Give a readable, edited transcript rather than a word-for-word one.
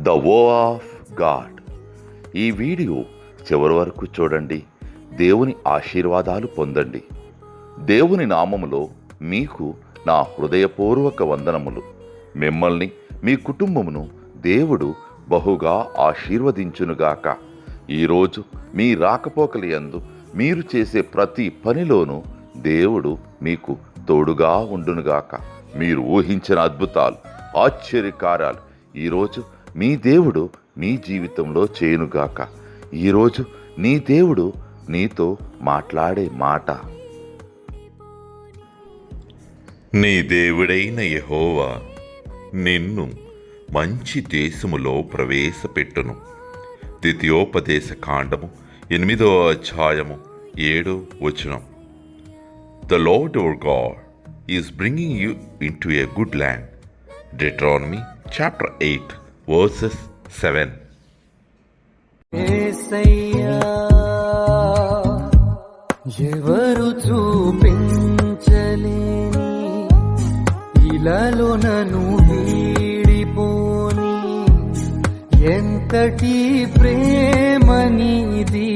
The వో of God. ఈ video చివరి వరకు చూడండి. దేవుని ఆశీర్వాదాలు పొందండి. దేవుని నామములో మీకు నా హృదయపూర్వక వందనములు. మిమ్మల్ని మీ కుటుంబమును దేవుడు బహుగా ఆశీర్వదించునుగాక. ఈరోజు మీ రాకపోకలి యందు మీరు చేసే ప్రతి పనిలోనూ దేవుడు మీకు తోడుగా ఉండునుగాక. మీరు ఊహించిన అద్భుతాలు, ఆశ్చర్యకార్యాలు ఈరోజు మీ దేవుడు మీ జీవితంలో చేయునుగాక. ఈరోజు నీ దేవుడు నీతో మాట్లాడే మాట. నీ దేవుడైన యెహోవా నిన్ను మంచి దేశములో ప్రవేశపెట్టును. ద్వితీయోపదేశ కాండము 8వ అధ్యాయము 7వ వచనం. The Lord our God is bringing you into a good land. Deuteronomy chapter 8 verses 7. యేసయ్యా ఎవరు చూపించలేని ఇలాలో నన్ను వీడిపోని ఎంతటి ప్రేమ నీది.